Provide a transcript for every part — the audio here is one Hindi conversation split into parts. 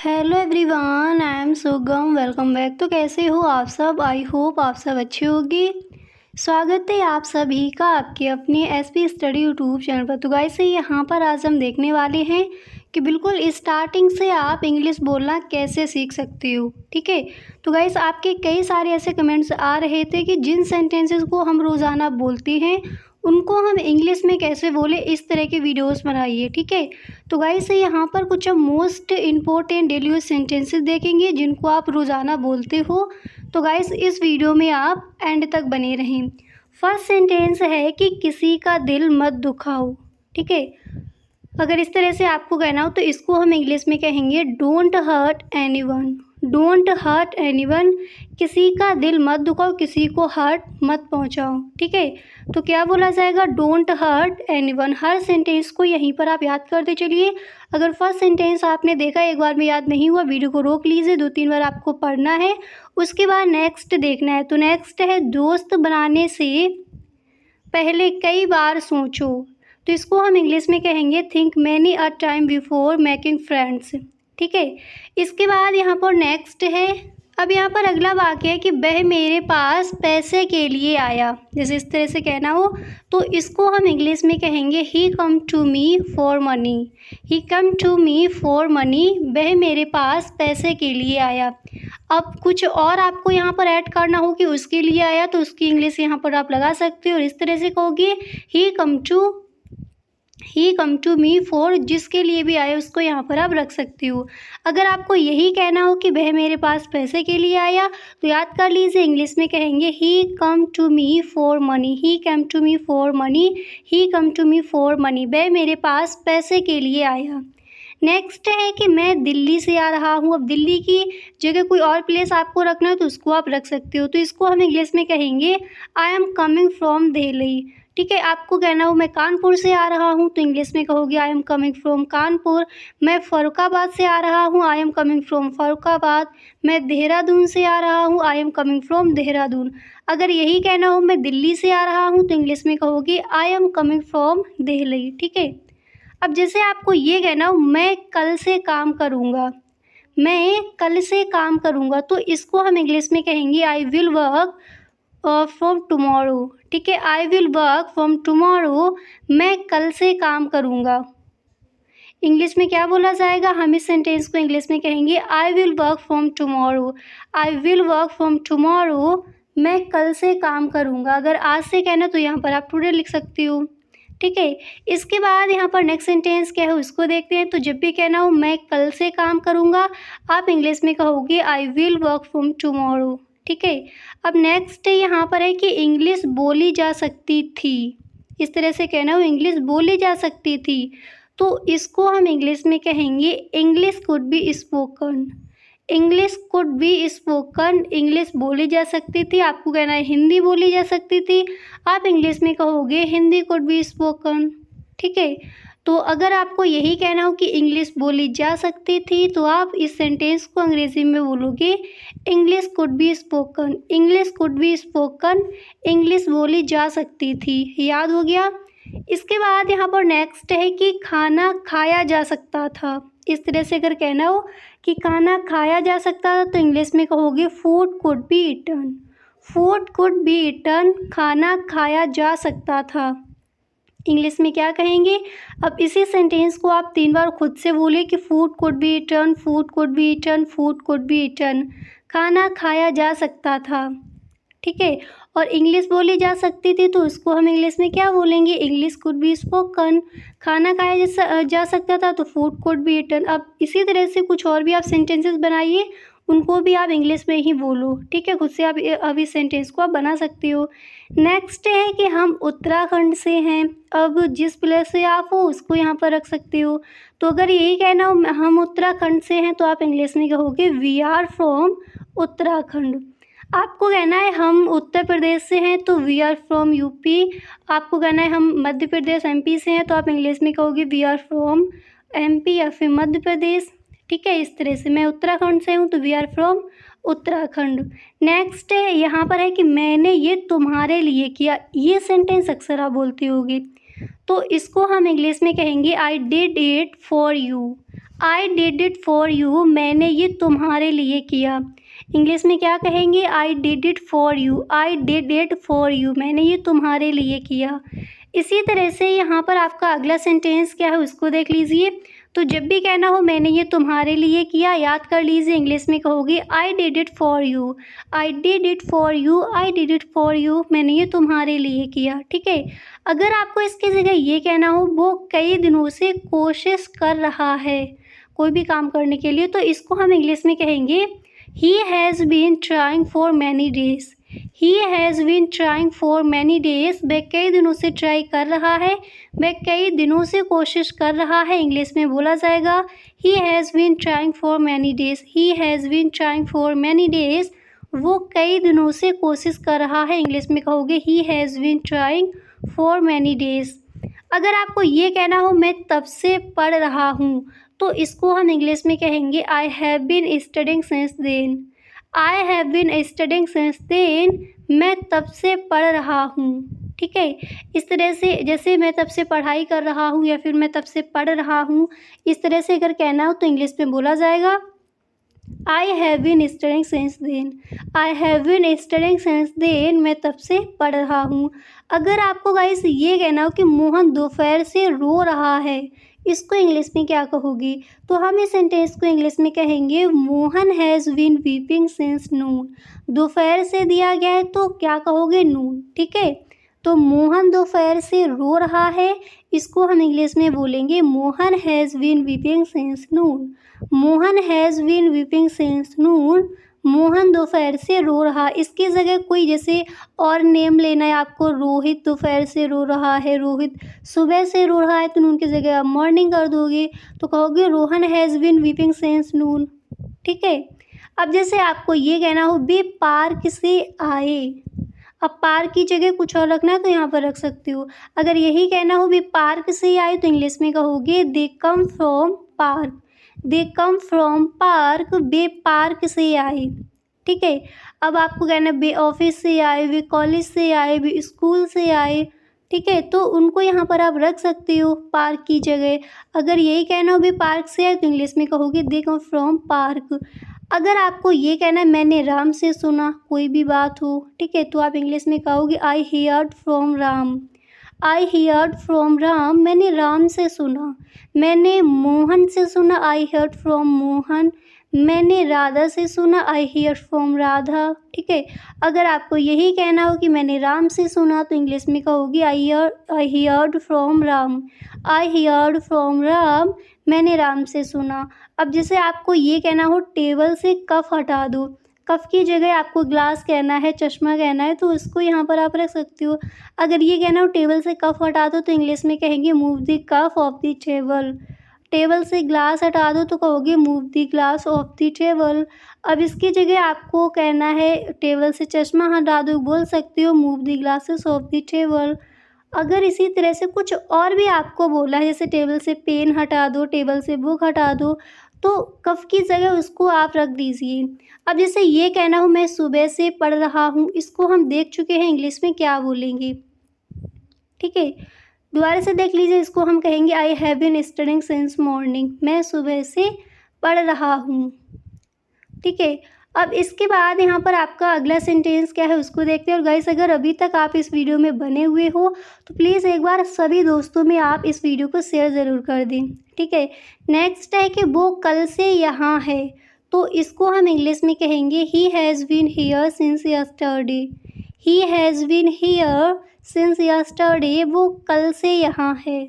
हेलो एवरीवन, आई एम सुगम। Welcome back. तो कैसे हो आप सब? आई होप आप सब अच्छे होगी। स्वागत है आप सभी का आपके अपने एसपी स्टडी यूट्यूब चैनल पर। तो गाइस यहाँ पर आज हम देखने वाले हैं कि बिल्कुल स्टार्टिंग से आप इंग्लिश बोलना कैसे सीख सकते हो। ठीक है, तो गाइस आपके कई सारे ऐसे कमेंट्स आ रहे थे कि जिन सेंटेंसेस को हम रोज़ाना बोलते हैं उनको हम इंग्लिश में कैसे बोले, इस तरह के वीडियोस बनाइए। ठीक है, तो गाइस यहाँ पर कुछ हम most important daily use sentences देखेंगे जिनको आप रोज़ाना बोलते हो। तो गाइस इस वीडियो में आप एंड तक बने रहें। फर्स्ट सेंटेंस है कि किसी का दिल मत दुखाओ। ठीक है, अगर इस तरह से आपको कहना हो तो इसको हम इंग्लिश में कहेंगे don't hurt anyone. Don't hurt anyone, किसी का दिल मत दुखाओ, किसी को हर्ट मत पहुंचाओ। ठीक है, तो क्या बोला जाएगा? Don't hurt anyone. हर सेंटेंस को यहीं पर आप याद करते चलिए। अगर फर्स्ट सेंटेंस आपने देखा, एक बार में याद नहीं हुआ, वीडियो को रोक लीजिए, 2-3 बार आपको पढ़ना है, उसके बाद नेक्स्ट देखना है। तो नेक्स्ट है दोस्त बनाने से पहले कई बार सोचो। तो इसको हम इंग्लिश में कहेंगे think many a time before making friends. ठीक है, इसके बाद यहाँ पर नेक्स्ट है, अब यहाँ पर अगला वाक्य है कि वह मेरे पास पैसे के लिए आया। जैसे इस तरह से कहना हो तो इसको हम इंग्लिश में कहेंगे he come to me for money. He come to me for money, वह मेरे पास पैसे के लिए आया। अब कुछ और आपको यहाँ पर ऐड करना हो कि उसके लिए आया, तो उसकी इंग्लिश यहाँ पर आप लगा सकते हो और इस तरह से कहोगे ही कम टू मी फॉर, जिसके लिए भी आए उसको यहाँ पर आप रख सकती हो। अगर आपको यही कहना हो कि वह मेरे पास पैसे के लिए आया, तो याद कर लीजिए इंग्लिश में कहेंगे he come to me for money. He come to me for money, he come to me for money, वह मेरे पास पैसे के लिए आया। नेक्स्ट है कि मैं दिल्ली से आ रहा हूँ। अब दिल्ली की जगह कोई और प्लेस आपको रखना है तो उसको आप रख सकते हो। तो इसको हम इंग्लिश में कहेंगे I am coming from Delhi. ठीक है, आपको कहना हो मैं कानपुर से आ रहा हूँ, तो इंग्लिश में कहोगे I am coming from Kanpur. मैं फरुखाबाद से आ रहा हूँ, I am coming from Farrukhabad. मैं देहरादून से आ रहा हूँ, I am coming from Dehradun. अगर यही कहना हो मैं दिल्ली से आ रहा हूँ, तो इंग्लिश में कहोगे I am coming from Delhi. ठीक है, अब जैसे आपको ये कहना हो मैं कल से काम करूँगा, मैं कल से काम करूँगा, तो इसको हम इंग्लिश में कहेंगे I will work from tomorrow. ठीक है, I will work from tomorrow, मैं कल से काम करूँगा। इंग्लिश में क्या बोला जाएगा? हम इस सेंटेंस को इंग्लिश में कहेंगे I will work from tomorrow. I will work from tomorrow, मैं कल से काम करूँगा। अगर आज से कहना तो यहाँ पर आप टुडे लिख सकती हो। ठीक है, इसके बाद यहाँ पर नेक्स्ट सेंटेंस क्या है उसको देखते हैं। तो जब भी कहना हो मैं कल से काम करूँगा, आप इंग्लिश में कहोगे I will work from tomorrow. ठीक है, अब नेक्स्ट यहाँ पर है कि इंग्लिश बोली जा सकती थी। इस तरह से कहना हो इंग्लिश बोली जा सकती थी, तो इसको हम इंग्लिश में कहेंगे English could be spoken. English could be spoken, English बोली जा सकती थी। आपको कहना है हिंदी बोली जा सकती थी, आप इंग्लिश में कहोगे हिंदी कुड बी स्पोकन। ठीक है, तो अगर आपको यही कहना हो कि इंग्लिश बोली जा सकती थी, तो आप इस सेंटेंस को अंग्रेजी में बोलोगे English could be spoken. English could be spoken, English बोली जा सकती थी। याद हो गया? इसके बाद यहाँ पर नेक्स्ट है कि खाना खाया जा सकता था। इस तरह से अगर कहना हो कि खाना खाया जा सकता था, तो इंग्लिश में कहोगे food could be eaten. Food could be eaten, खाना खाया जा सकता था। इंग्लिश में क्या कहेंगे? अब इसी सेंटेंस को आप 3 बार खुद से बोले कि food could be eaten, food could be eaten, food could be eaten, खाना खाया जा सकता था। ठीक है, और इंग्लिश बोली जा सकती थी, तो उसको हम इंग्लिश में क्या बोलेंगे? English could be spoken. खाना खाया जा सकता था, तो फूड कुड बी ईटन। अब इसी तरह से कुछ और भी आप सेंटेंसेस बनाइए, उनको भी आप इंग्लिश में ही बोलो। ठीक है, खुद से आप अभी सेंटेंस को आप बना सकती हो। नेक्स्ट है कि हम उत्तराखंड से हैं। अब जिस प्लेस से आप हो उसको यहाँ पर रख सकते हो। तो अगर यही कहना हो हम उत्तराखंड से हैं, तो आप इंग्लिश में कहोगे वी आर फ्रॉम उत्तराखंड। आपको कहना है हम उत्तर प्रदेश से हैं, तो वी आर फ्रॉम यूपी। आपको कहना है हम मध्य प्रदेश एमपी से हैं, तो आप इंग्लिश में कहोगे वी आर फ्रॉम एमपी या फिर मध्य प्रदेश। ठीक है, इस तरह से मैं उत्तराखंड से हूँ, तो we are from Uttarakhand. Next है यहाँ पर है कि मैंने ये तुम्हारे लिए किया। ये सेंटेंस अक्सर आप बोलती होगी, तो इसको हम इंग्लिश में कहेंगे I did it for you. I did it for you, मैंने ये तुम्हारे लिए किया। इंग्लिश में क्या कहेंगे? I did it for you, I did it for you, मैंने ये तुम्हारे लिए किया। इसी तरह से यहाँ पर आपका अगला सेंटेंस क्या है उसको देख लीजिए। तो जब भी कहना हो मैंने ये तुम्हारे लिए किया, याद कर लीजिए इंग्लिश में कहोगे I did it for you, I did it for you, I did it for you, मैंने ये तुम्हारे लिए किया। ठीक है। अगर आपको इसकी जगह ये कहना हो वो कई दिनों से कोशिश कर रहा है कोई भी काम करने के लिए, तो इसको हम इंग्लिश में कहेंगे he has been trying for many days. He has been trying for many days, वह कई दिनों से ट्राई कर रहा है, वह कई दिनों से कोशिश कर रहा है। इंग्लिश में बोला जाएगा he has been trying for many days, he has been trying for many days, वो कई दिनों से कोशिश कर रहा है। इंग्लिश में कहोगे he has been trying for many days. अगर आपको ये कहना हो मैं तब से पढ़ रहा हूँ, तो इसको हम इंग्लिश में कहेंगे I have been studying since then. I have been studying since then, मैं तब से पढ़ रहा हूँ। ठीक है। इस तरह से जैसे मैं तब से पढ़ाई कर रहा हूँ या फिर मैं तब से पढ़ रहा हूँ, इस तरह से अगर कहना हो तो इंग्लिश में बोला जाएगा I have been studying since then. I have been studying since then, मैं तब से पढ़ रहा हूँ। अगर आपको गाइस ये कहना हो कि मोहन दोपहर से रो रहा है, इसको इंग्लिश में क्या कहोगी? तो हम इस सेंटेंस को इंग्लिश में कहेंगे Mohan has been weeping since noon. दोपहर से दिया गया है तो क्या कहोगे? नून। ठीक है। तो मोहन दोपहर से रो रहा है, इसको हम इंग्लिश में बोलेंगे Mohan has been weeping since noon. Mohan has been weeping since noon, Mohan दोपहर से रो रहा। इसकी जगह कोई जैसे और नेम लेना है आपको, रोहित दोपहर से रो रहा है, रोहित सुबह से रो रहा है, तो नून की जगह आप मॉर्निंग कर दोगे तो कहोगे Rohan has been weeping since noon. ठीक है। अब जैसे आपको ये कहना हो वे पार्क से आए, अब पार्क की जगह कुछ और रखना है तो यहाँ पर रख सकते हो। अगर यही कहना हो वे पार्क से आए तो इंग्लिश में कहोगे they come from park. They come from park, वे पार्क से आए। ठीक है। अब आपको कहना है वे ऑफिस से आए, वे कॉलेज से आए, वे स्कूल से आए। ठीक है। तो उनको यहाँ पर आप रख सकते हो पार्क की जगह। अगर यही कहना हो वे पार्क से आए तो इंग्लिश में कहोगे दे कम फ्रॉम पार्क। अगर आपको ये कहना है मैंने राम से सुना कोई भी बात हो, ठीक है, तो आप इंग्लिश में कहोगे आई heard from Ram. I heard from Ram, मैंने राम से सुना। मैंने मोहन से सुना, आई हियर्ड फ्रॉम मोहन। मैंने राधा से सुना, आई हियर फ्रॉम राधा। ठीक है। अगर आपको यही कहना हो कि मैंने राम से सुना तो इंग्लिश में कहोगी I heard from Ram. I heard from Ram, मैंने राम से सुना। अब जैसे आपको ये कहना हो टेबल से कप हटा दो, कप की जगह आपको ग्लास कहना है, चश्मा कहना है, तो उसको यहाँ पर आप रख सकते हो। अगर ये कहना हो टेबल से कप हटा दो तो इंग्लिश में कहेंगे move the cup of the table. Table से ग्लास हटा दो तो कहोगे move the glass of the table. अब इसकी जगह आपको कहना है टेबल से चश्मा हटा दो, बोल सकते हो move the glasses of the table. अगर इसी तरह से कुछ और भी आपको बोला है, जैसे टेबल से पेन हटा दो, टेबल से बुक हटा दो, तो कफ की जगह उसको आप रख दीजिए। अब जैसे ये कहना हो मैं सुबह से पढ़ रहा हूँ, इसको हम देख चुके हैं इंग्लिश में क्या बोलेंगे। ठीक है। दोबारा से देख लीजिए, इसको हम कहेंगे I have been studying since morning, मैं सुबह से पढ़ रहा हूँ। ठीक है। अब इसके बाद यहाँ पर आपका अगला सेंटेंस क्या है उसको देखते हैं। और गाइस अगर अभी तक आप इस वीडियो में बने हुए हो तो प्लीज़ एक बार सभी दोस्तों में आप इस वीडियो को शेयर ज़रूर कर दें। ठीक है। नेक्स्ट है कि वो कल से यहाँ है, तो इसको हम इंग्लिश में कहेंगे he has been here since yesterday. He has been here since yesterday, वो कल से यहाँ है।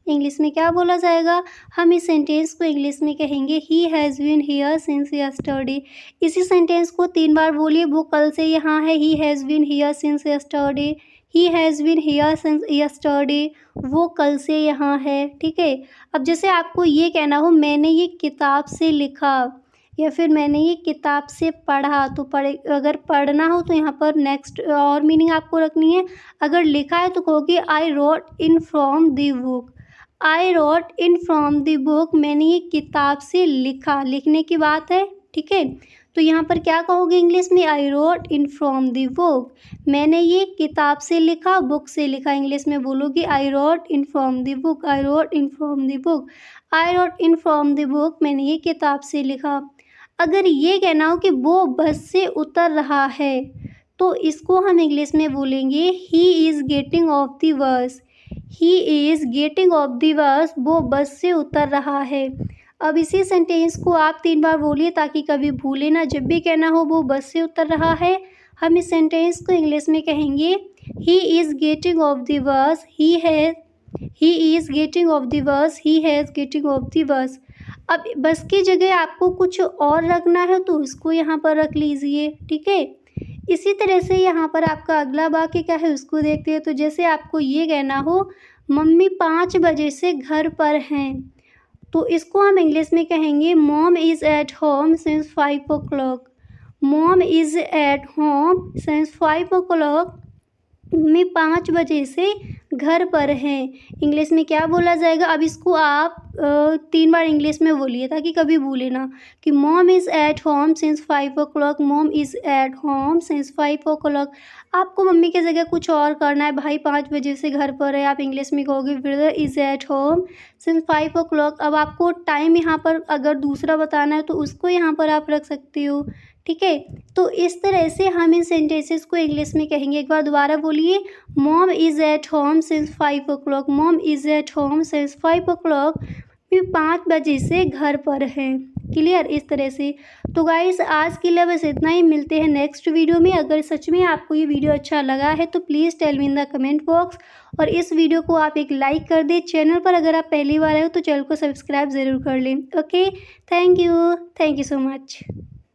इंग्लिश में क्या बोला जाएगा? हम इस सेंटेंस को इंग्लिश में कहेंगे he has been here since yesterday. इसी सेंटेंस को 3 बार बोलिए, वो कल से यहाँ है, he has been here since yesterday, he has been here since yesterday, वो कल से यहाँ है। ठीक है। अब जैसे आपको ये कहना हो मैंने ये किताब से लिखा या फिर मैंने ये किताब से पढ़ा, तो अगर पढ़ना हो तो यहाँ पर नेक्स्ट और मीनिंग आपको रखनी है। अगर लिखा है तो कहोगे I wrote in from the book. I wrote in from the book, मैंने ये किताब से लिखा, लिखने की बात है। ठीक है। तो यहाँ पर क्या कहोगे इंग्लिश में? I wrote in from the book. मैंने ये किताब से लिखा, बुक से लिखा। इंग्लिश में बोलोगे I wrote in from the book, I wrote in from the book, I wrote in from the book, मैंने ये किताब से लिखा। अगर ये कहना हो कि वो बस से उतर रहा है, तो इसको हम इंग्लिश में बोलेंगे he is getting off the bus. He is getting off the bus, वो बस से उतर रहा है। अब इसी सेंटेंस को आप 3 बार बोलिए ताकि कभी भूले ना। जब भी कहना हो वो बस से उतर रहा है, हम इस सेंटेंस को इंग्लिश में कहेंगे he is getting off the bus, he is getting off the bus, he has getting off the bus. अब बस की जगह आपको कुछ और रखना है तो उसको यहाँ पर रख लीजिए, ठीक है। इसी तरह से यहाँ पर आपका अगला वाक्य क्या है उसको देखते हैं। तो जैसे आपको ये कहना हो मम्मी 5 बजे से घर पर हैं, तो इसको हम इंग्लिश में कहेंगे mom is at home since 5 o'clock। Mom is at home since 5 o'clock, mummy 5 बजे से घर पर हैं। इंग्लिश में क्या बोला जाएगा? अब इसको आप 3 बार इंग्लिश में बोलिए ताकि कभी भूले ना कि mom is at home since 5 o'clock, mom is at home since 5 o'clock। आपको मम्मी की जगह कुछ और करना है, भाई 5 बजे से घर पर है, आप इंग्लिश में कहोगे brother is at home since 5 o'clock। अब आपको टाइम यहाँ पर अगर दूसरा बताना है तो उसको यहाँ पर आप रख सकते हो, ठीक है। तो इस तरह से हम इन सेंटेंसेस को इंग्लिश में कहेंगे। एक बार दोबारा बोलिए, mom is at home since 5 o'clock, mom is at home since 5 o'clock, फिर 5 बजे से घर पर हैं। क्लियर? इस तरह से। तो गाइस आज के लिए बस इतना ही, मिलते हैं नेक्स्ट वीडियो में। अगर सच में आपको ये वीडियो अच्छा लगा है तो please tell me in the comment box, और इस वीडियो को आप एक लाइक कर दें। चैनल पर अगर आप पहली बार आए हो तो चैनल को सब्सक्राइब ज़रूर कर लें। Okay, thank you so much.